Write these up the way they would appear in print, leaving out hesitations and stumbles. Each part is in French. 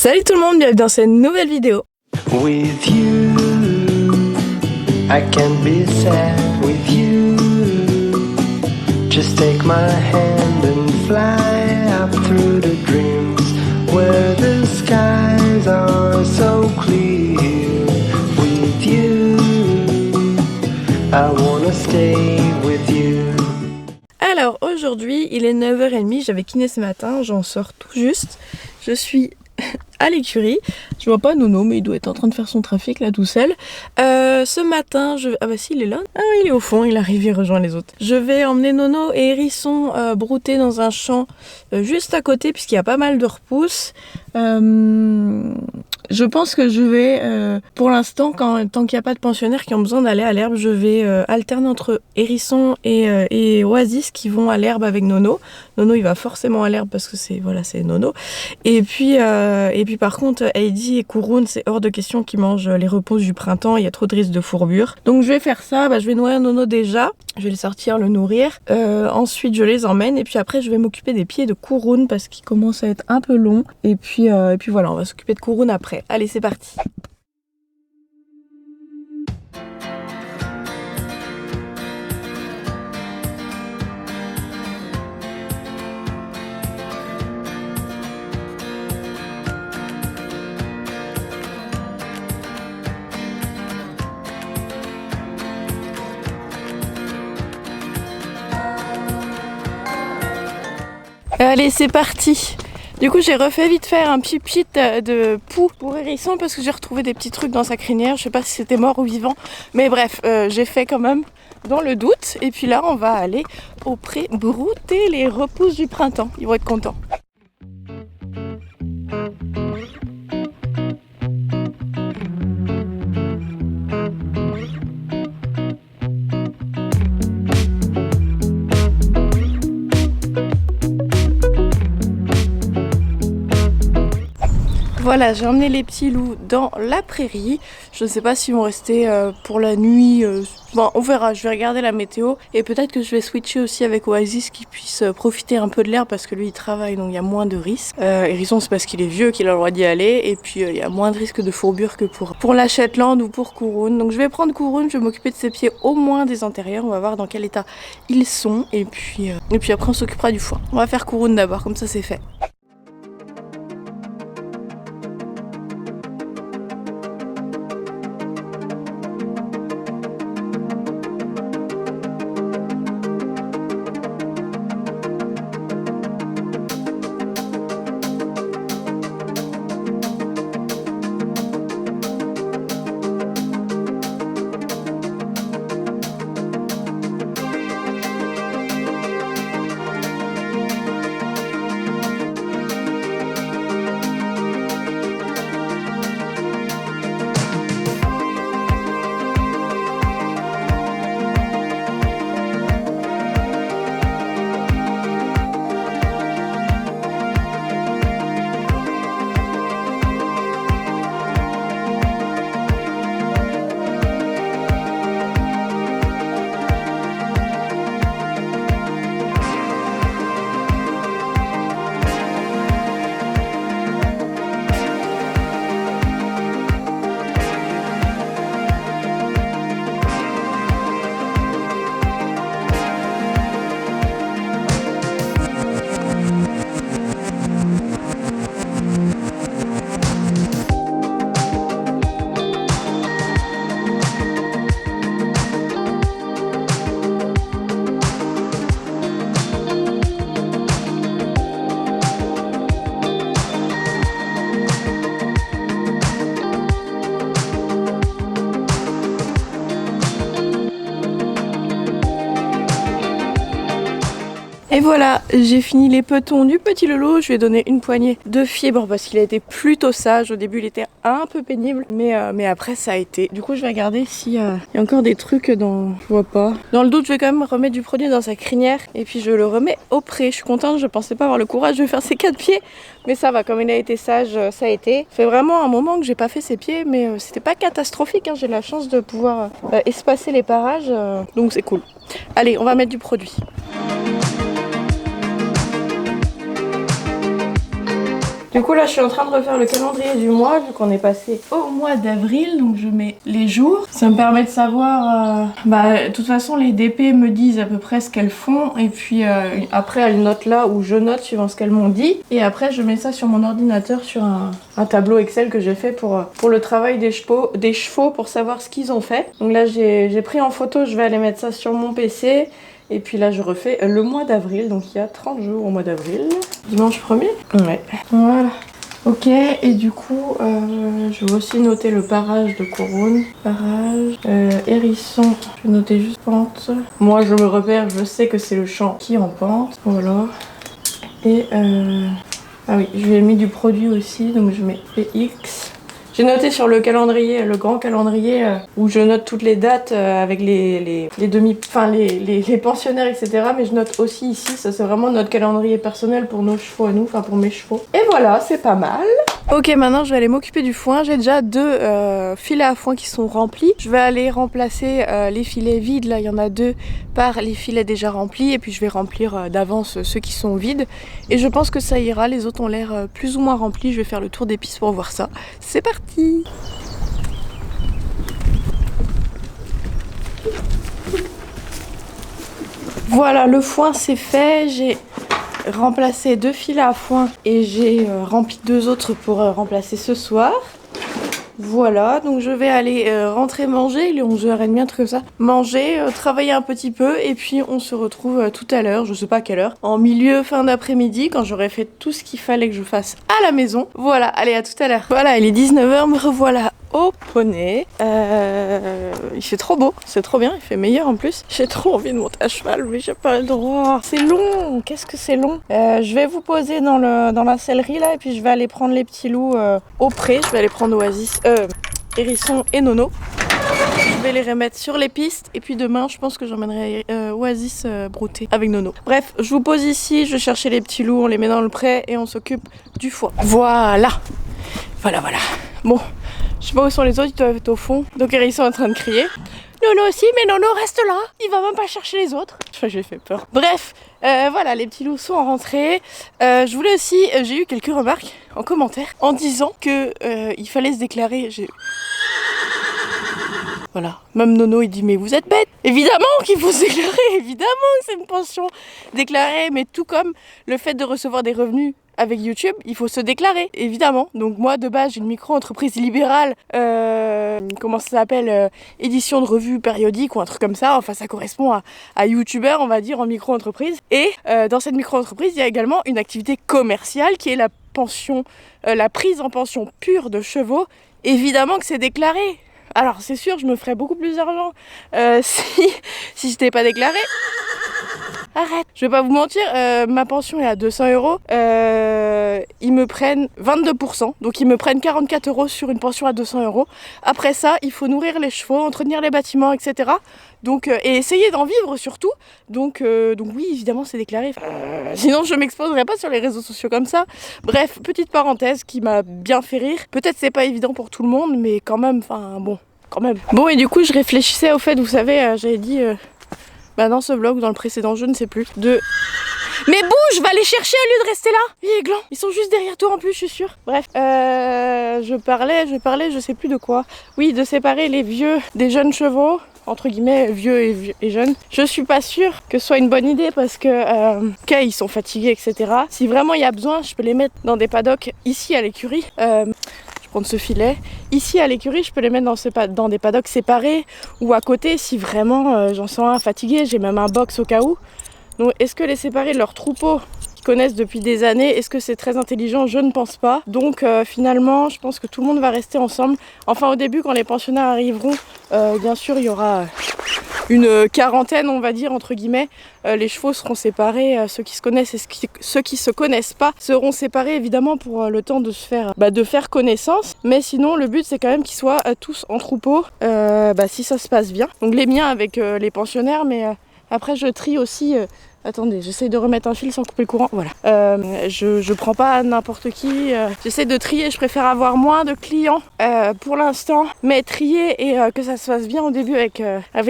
Salut tout le monde, bienvenue dans cette nouvelle vidéo. With you, I can be sad with you. Just take my hand and fly up through the dreams where the skies are so clear. With you, I wanna stay with you. Alors aujourd'hui, il est 9h30, j'avais kiné ce matin, j'en sors tout juste. Je suis à l'écurie, je vois pas Nono mais il doit être en train de faire son trafic là tout seul. Ce matin, ah bah si il est là, ah oui, il est au fond, il arrive, il rejoint les autres. Je vais emmener Nono et Hérisson brouter dans un champ juste à côté puisqu'il y a pas mal de repousses. Je pense que je vais, pour l'instant, tant qu'il n'y a pas de pensionnaires qui ont besoin d'aller à l'herbe, je vais alterner entre Hérisson et Oasis qui vont à l'herbe avec Nono. Nono, il va forcément à l'herbe parce que c'est Nono. Et puis par contre, Heidi et Kouroun, c'est hors de question qu'ils mangent les repousses du printemps. Il y a trop de risques de fourbure. Donc je vais faire ça. Je vais nourrir Nono déjà. Je vais le sortir, le nourrir. Ensuite, je les emmène. Et puis après, je vais m'occuper des pieds de Kouroun parce qu'ils commencent à être un peu longs. Et puis voilà, on va s'occuper de Kouroun après. Allez, c'est parti. Allez, c'est parti. Du coup, j'ai refait vite faire un pipit de poux pour Hérisson parce que j'ai retrouvé des petits trucs dans sa crinière. Je sais pas si c'était mort ou vivant, mais bref, j'ai fait quand même dans le doute. Et puis là, on va aller au pré brouter les repousses du printemps. Ils vont être contents. Voilà, j'ai emmené les petits loups dans la prairie. Je ne sais pas s'ils vont rester pour la nuit. Bon, on verra, je vais regarder la météo. Et peut-être que je vais switcher aussi avec Oasis qui puisse profiter un peu de l'air parce que lui il travaille donc il y a moins de risques. Hérisson, c'est parce qu'il est vieux qu'il a le droit d'y aller. Et puis il y a moins de risques de fourbure que pour la Shetland ou pour Kouroun. Donc je vais prendre Kouroun, je vais m'occuper de ses pieds au moins des antérieurs. On va voir dans quel état ils sont. Et puis après on s'occupera du foie. On va faire Kouroun d'abord, comme ça c'est fait. Et voilà, j'ai fini les petons du petit Lolo. Je lui ai donné une poignée de fibres parce qu'il a été plutôt sage. Au début, il était un peu pénible, mais après, ça a été. Du coup, je vais regarder s'il y a encore des trucs dans... Je vois pas. Dans le doute, je vais quand même remettre du produit dans sa crinière et puis je le remets au pré. Je suis contente, je pensais pas avoir le courage de faire ses 4 pieds, mais ça va, comme il a été sage, ça a été. Ça fait vraiment un moment que j'ai pas fait ses pieds, mais c'était pas catastrophique, hein. J'ai la chance de pouvoir espacer les parages, donc c'est cool. Allez, on va mettre du produit. Du coup là je suis en train de refaire le calendrier du mois vu qu'on est passé au mois d'avril, donc je mets les jours. Ça me permet de savoir, de toute façon les DP me disent à peu près ce qu'elles font et puis après elles notent là où je note suivant ce qu'elles m'ont dit. Et après je mets ça sur mon ordinateur sur un tableau Excel que j'ai fait pour le travail des chevaux pour savoir ce qu'ils ont fait. Donc là j'ai pris en photo, je vais aller mettre ça sur mon PC. Et puis là je refais le mois d'avril, donc il y a 30 jours au mois d'avril. Dimanche 1er. Ouais. Voilà. Ok, et du coup, je vais aussi noter le parage de Couronne. Parage, hérisson, je vais noter juste pente. Moi je me repère, je sais que c'est le champ qui est en pente. Voilà. Et ah oui, je lui ai mis du produit aussi, donc je mets PX. J'ai noté sur le calendrier, le grand calendrier, où je note toutes les dates avec les pensionnaires, etc. Mais je note aussi ici, ça c'est vraiment notre calendrier personnel pour nos chevaux à nous, enfin pour mes chevaux. Et voilà, c'est pas mal. Ok, maintenant je vais aller m'occuper du foin. J'ai déjà 2 filets à foin qui sont remplis. Je vais aller remplacer les filets vides, là il y en a 2, par les filets déjà remplis. Et puis je vais remplir d'avance ceux qui sont vides. Et je pense que ça ira, les autres ont l'air plus ou moins remplis. Je vais faire le tour des pistes pour voir ça. C'est parti! Voilà, le foin c'est fait. J'ai remplacé 2 filets à foin et j'ai rempli 2 autres pour remplacer ce soir. Voilà, donc je vais aller rentrer manger, il est 11h30, un truc comme ça. Manger, travailler un petit peu et puis on se retrouve tout à l'heure, je sais pas à quelle heure, en milieu, fin d'après-midi, quand j'aurai fait tout ce qu'il fallait que je fasse à la maison. Voilà, allez, à tout à l'heure. Voilà, il est 19h, me revoilà au poney. Il fait trop beau, c'est trop bien, il fait meilleur en plus. J'ai trop envie de monter à cheval, mais j'ai pas le droit. C'est long, qu'est-ce que c'est long. Je vais vous poser dans la sellerie là et puis je vais aller prendre les petits loups au pré. Je vais aller prendre Oasis, Hérisson et Nono. Je vais les remettre sur les pistes et puis demain je pense que j'emmènerai Oasis brouter avec Nono. Bref, je vous pose ici, je vais chercher les petits loups, on les met dans le pré et on s'occupe du foin. Voilà. Bon, je sais pas où sont les autres, ils doivent être au fond. Donc Hérisson est en train de crier. Nono aussi, mais Nono reste là, il va même pas chercher les autres. Enfin, j'ai fait peur. Bref, voilà, les petits loups sont rentrés. Je voulais aussi, j'ai eu quelques remarques en commentaire en disant que il fallait se déclarer. Voilà, même Nono il dit mais vous êtes bête. Évidemment qu'il faut se déclarer, évidemment que c'est une pension déclarée, mais tout comme le fait de recevoir des revenus avec YouTube, il faut se déclarer, évidemment. Donc moi de base j'ai une micro-entreprise libérale, comment ça s'appelle, édition de revue périodique ou un truc comme ça, enfin ça correspond à youtubeur on va dire en micro-entreprise. Et dans cette micro-entreprise il y a également une activité commerciale qui est la pension, la prise en pension pure de chevaux. Évidemment que c'est déclaré. Alors c'est sûr, je me ferais beaucoup plus d'argent si je n'étais pas déclarée. Arrête, je vais pas vous mentir, ma pension est à 200 €. Ils me prennent 22%, donc ils me prennent 44 € sur une pension à 200 €. Après ça, il faut nourrir les chevaux, entretenir les bâtiments, etc. Donc, et essayer d'en vivre surtout. Donc oui, évidemment, c'est déclaré. Sinon, je m'exposerais pas sur les réseaux sociaux comme ça. Bref, petite parenthèse qui m'a bien fait rire. Peut-être c'est pas évident pour tout le monde, mais quand même, enfin bon, quand même. Bon, et du coup, je réfléchissais au fait, vous savez, j'avais dit... dans ce vlog ou dans le précédent, je ne sais plus. Mais bouge, va les chercher au lieu de rester là. Il est gland. Ils sont juste derrière toi en plus, je suis sûre. Bref, je parlais, je sais plus de quoi. Oui, de séparer les vieux des jeunes chevaux, entre guillemets, vieux et jeunes. Je suis pas sûre que ce soit une bonne idée parce que, ils sont fatigués, etc. Si vraiment il y a besoin, je peux les mettre dans des paddocks ici à l'écurie. Prendre ce filet. Ici à l'écurie, je peux les mettre dans des paddocks séparés ou à côté si vraiment j'en sens un fatigué. J'ai même un box au cas où. Donc est-ce que les séparer de leur troupeau qu'ils connaissent depuis des années, est-ce que c'est très intelligent? Je ne pense pas. Donc finalement, je pense que tout le monde va rester ensemble. Enfin au début, quand les pensionnaires arriveront, bien sûr, il y aura une quarantaine, on va dire, entre guillemets. Les chevaux seront séparés, ceux qui se connaissent et ceux qui se connaissent pas seront séparés évidemment pour le temps de se faire, de faire connaissance. Mais sinon, le but c'est quand même qu'ils soient tous en troupeau, si ça se passe bien. Donc les miens avec les pensionnaires, mais après je trie aussi Attendez, j'essaye de remettre un fil sans couper le courant. Voilà. Je prends pas n'importe qui. J'essaie de trier. Je préfère avoir moins de clients pour l'instant, mais trier et que ça se fasse bien au début avec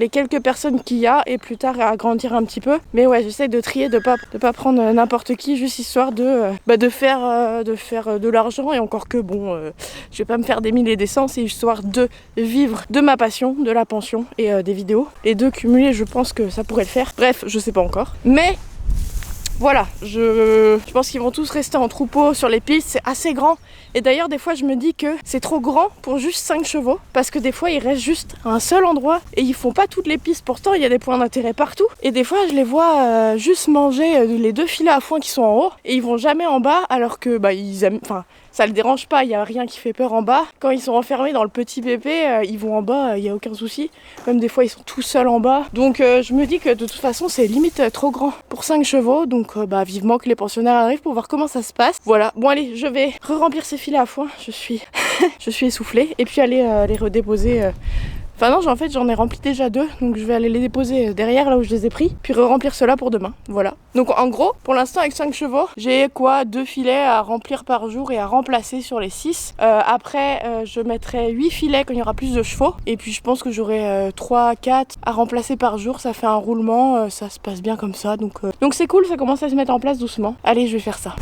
les quelques personnes qu'il y a et plus tard agrandir un petit peu. Mais ouais, j'essaie de trier, de pas prendre n'importe qui, juste histoire de faire de l'argent. Et encore que bon, je vais pas me faire des mille et des cents, c'est histoire de vivre de ma passion, de la pension et des vidéos. Les deux cumulés, je pense que ça pourrait le faire. Bref, je sais pas encore. Mais voilà, je pense qu'ils vont tous rester en troupeau sur les pistes, c'est assez grand. Et d'ailleurs, des fois, je me dis que c'est trop grand pour juste 5 chevaux. Parce que des fois, ils restent juste à un seul endroit et ils font pas toutes les pistes. Pourtant, il y a des points d'intérêt partout. Et des fois, je les vois juste manger les 2 filets à foin qui sont en haut. Et ils vont jamais en bas alors que ils aiment... Enfin, ça le dérange pas, il n'y a rien qui fait peur en bas. Quand ils sont enfermés dans le petit pépé, ils vont en bas, il n'y a aucun souci. Même des fois, ils sont tout seuls en bas. Donc je me dis que de toute façon, c'est limite trop grand pour 5 chevaux. Donc vivement que les pensionnaires arrivent pour voir comment ça se passe. Voilà, bon allez, je vais remplir ces filets à foin. Je suis essoufflée. Et puis aller les redéposer... Enfin non, en fait j'en ai rempli déjà 2, donc je vais aller les déposer derrière là où je les ai pris, puis remplir ceux-là pour demain, voilà. Donc en gros, pour l'instant avec 5 chevaux, j'ai 2 filets à remplir par jour et à remplacer sur les 6. Après, je mettrai 8 filets quand il y aura plus de chevaux, et puis je pense que j'aurai 3-4 à remplacer par jour, ça fait un roulement, ça se passe bien comme ça, donc c'est cool, ça commence à se mettre en place doucement. Allez, je vais faire ça.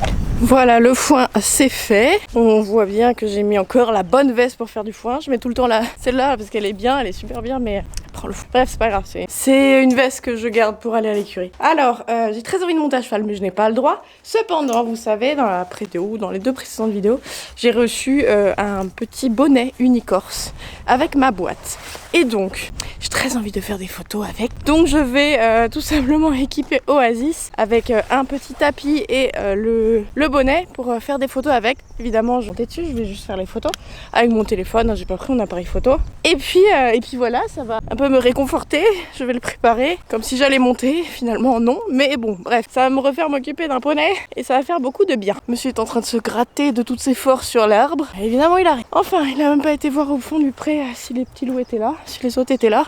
Voilà, le foin c'est fait. On voit bien que j'ai mis encore la bonne veste pour faire du foin. Je mets tout le temps celle-là parce qu'elle est bien, elle est super bien, mais prends le foin. Bref, c'est pas grave, c'est une veste que je garde pour aller à l'écurie. Alors, j'ai très envie de monter à cheval, mais je n'ai pas le droit. Cependant, vous savez, dans la vidéo, dans les 2 précédentes vidéos, j'ai reçu un petit bonnet Unicorse avec ma boîte. Et donc, j'ai très envie de faire des photos avec. Donc je vais tout simplement équiper Oasis avec un petit tapis et le bonnet pour faire des photos avec. Évidemment, je vais monter dessus, je vais juste faire les photos avec mon téléphone, j'ai pas pris mon appareil photo. Et puis voilà, ça va un peu me réconforter, je vais le préparer comme si j'allais monter, finalement non. Mais bon, bref, ça va me refaire m'occuper d'un poney et ça va faire beaucoup de bien. Monsieur est en train de se gratter de toutes ses forces sur l'arbre. Évidemment, il arrive. Enfin, il a même pas été voir au fond du pré si les petits loups étaient là, si les autres étaient là.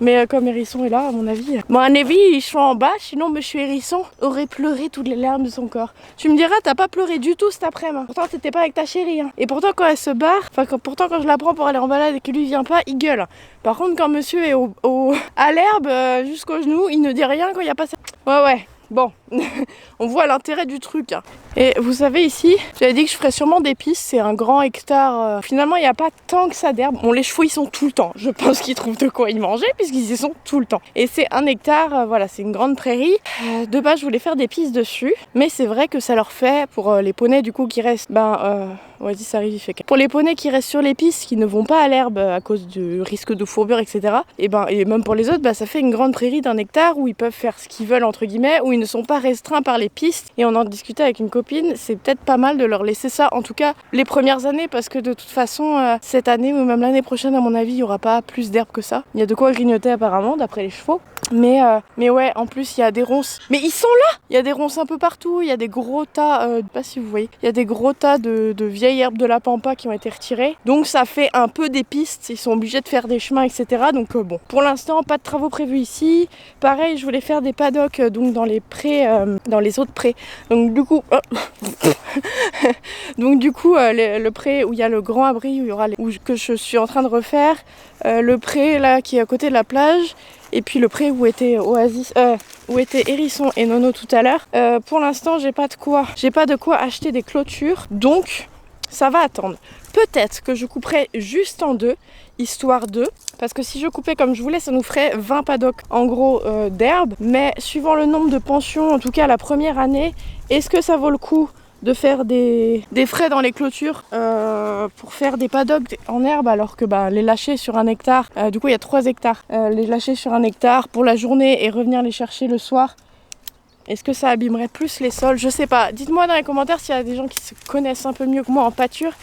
Mais comme Hérisson est là, à mon avis... Bon, à mon avis, ils sont en bas, sinon Monsieur Hérisson aurait pleuré toutes les larmes de son corps. Tu me diras, t'as pas pleuré du tout cet après-midi. Pourtant, t'étais pas avec ta chérie. Hein. Et pourtant, quand elle se barre, pourtant, quand je la prends pour aller en balade et que lui vient pas, il gueule. Par contre, quand Monsieur est à l'herbe, jusqu'au genou, il ne dit rien quand il y a pas ça. Ouais. Bon, on voit l'intérêt du truc. Hein. Et vous savez ici, j'avais dit que je ferais sûrement des pistes, c'est un grand hectare. Finalement, il n'y a pas tant que ça d'herbe. Bon, les chevaux, ils sont tout le temps. Je pense qu'ils trouvent de quoi y manger puisqu'ils y sont tout le temps. Et c'est un hectare, voilà, c'est une grande prairie. De base, je voulais faire des pistes dessus. Mais c'est vrai que ça leur fait, pour les poneys du coup qui restent, Oasis arrive, il fait pour les poneys qui restent sur les pistes, qui ne vont pas à l'herbe à cause du risque de fourbure, etc. Et même pour les autres, ça fait une grande prairie d'un hectare où ils peuvent faire ce qu'ils veulent, entre guillemets, où ils ne sont pas restreints par les pistes. Et on en discutait avec une copine, c'est peut-être pas mal de leur laisser ça, en tout cas les premières années, parce que de toute façon, cette année ou même l'année prochaine, à mon avis, il n'y aura pas plus d'herbe que ça. Il y a de quoi grignoter apparemment, d'après les chevaux. Mais ouais, en plus, il y a des ronces. Mais ils sont là! Il y a des ronces un peu partout, il y a des gros tas, je sais pas si vous voyez, il y a des gros tas de vieilles herbes de la pampa qui ont été retirées. Donc ça fait un peu des pistes, ils sont obligés de faire des chemins, etc. Donc bon, pour l'instant, pas de travaux prévus ici. Pareil, je voulais faire des paddocks donc dans les prés, dans les autres prés. Donc du coup, le pré où il y a le grand abri, que je suis en train de refaire, le pré là qui est à côté de la plage. Et puis le pré où était Oasis, où était Hérisson et Nono tout à l'heure. Pour l'instant, j'ai pas de quoi acheter des clôtures, donc ça va attendre. Peut-être que je couperai juste en 2, histoire de, parce que si je coupais comme je voulais, ça nous ferait 20 paddocks en gros d'herbe. Mais suivant le nombre de pensions, en tout cas la première année, est-ce que ça vaut le coup de faire des frais dans les clôtures pour faire des paddocks en herbe alors que les lâcher sur un hectare, du coup il y a 3 hectares, les lâcher sur un hectare pour la journée et revenir les chercher le soir, est-ce que ça abîmerait plus les sols? Je sais pas, dites-moi dans les commentaires s'il y a des gens qui se connaissent un peu mieux que moi en pâture.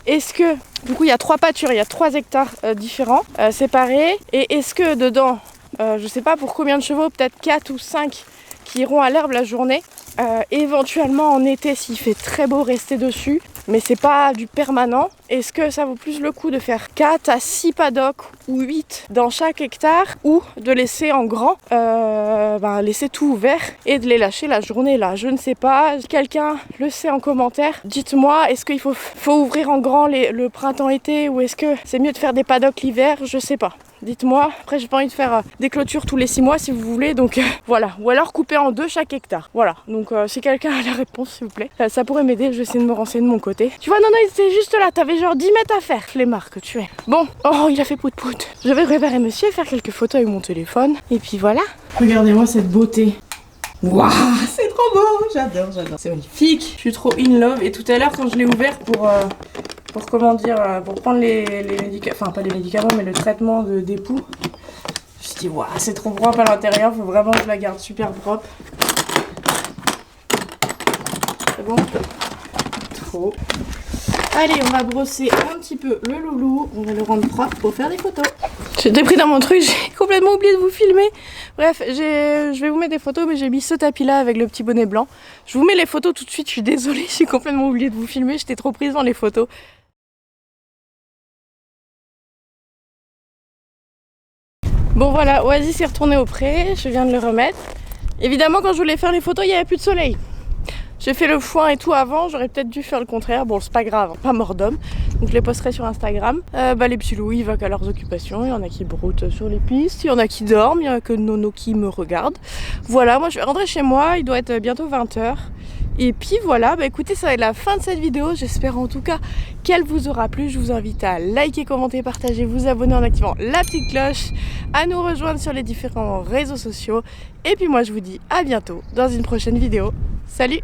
Est-ce que, du coup il y a 3 pâtures, il y a 3 hectares différents, séparés, et est-ce que dedans, je sais pas pour combien de chevaux, peut-être 4 ou 5 qui iront à l'herbe la journée, éventuellement en été s'il fait très beau rester dessus, mais c'est pas du permanent. Est-ce que ça vaut plus le coup de faire 4 à 6 paddocks ou 8 dans chaque hectare, ou de laisser en grand, laisser tout ouvert et de les lâcher la journée là? Je ne sais pas, quelqu'un le sait en commentaire, dites-moi, est-ce qu'il faut ouvrir en grand le printemps-été, ou est-ce que c'est mieux de faire des paddocks l'hiver? Je sais pas. Dites-moi. Après, j'ai pas envie de faire des clôtures tous les 6 mois si vous voulez, donc voilà. Ou alors couper en 2 chaque hectare. Voilà. Donc si quelqu'un a la réponse, s'il vous plaît, ça pourrait m'aider. Je vais essayer de me renseigner de mon côté. Tu vois, non, c'était juste là. T'avais genre 10 mètres à faire. Flemmard que tu es. Bon. Oh, il a fait pout-pout. Je vais préparer monsieur et faire quelques photos avec mon téléphone. Et puis voilà. Regardez-moi cette beauté. Waouh, c'est trop beau. J'adore. C'est magnifique. Je suis trop in love. Et tout à l'heure, quand je l'ai ouvert pour prendre les médicaments, enfin pas les médicaments, mais le traitement d'époux, je me suis dit, waouh, c'est trop propre à l'intérieur, faut vraiment que je la garde super propre. C'est bon? Trop. Allez, on va brosser un petit peu le loulou, on va le rendre propre pour faire des photos. J'étais pris dans mon truc, j'ai complètement oublié de vous filmer. Bref, je vais vous mettre des photos, mais j'ai mis ce tapis là avec le petit bonnet blanc. Je vous mets les photos tout de suite, je suis désolée, j'ai complètement oublié de vous filmer, j'étais trop prise dans les photos. Bon voilà, Oasis est retourné au pré, je viens de le remettre. Évidemment, quand je voulais faire les photos, il n'y avait plus de soleil. J'ai fait le foin et tout avant, j'aurais peut-être dû faire le contraire. Bon, c'est pas grave, pas mort d'homme. Donc je les posterai sur Instagram. Les petits loups, ils vont qu'à leurs occupations. Il y en a qui broutent sur les pistes, il y en a qui dorment, il y en a que Nono qui me regarde. Voilà, moi je vais rentrer chez moi, il doit être bientôt 20h. Et puis voilà, écoutez, ça va être la fin de cette vidéo. J'espère en tout cas qu'elle vous aura plu. Je vous invite à liker, commenter, partager, vous abonner en activant la petite cloche, à nous rejoindre sur les différents réseaux sociaux. Et puis moi je vous dis à bientôt dans une prochaine vidéo. Salut!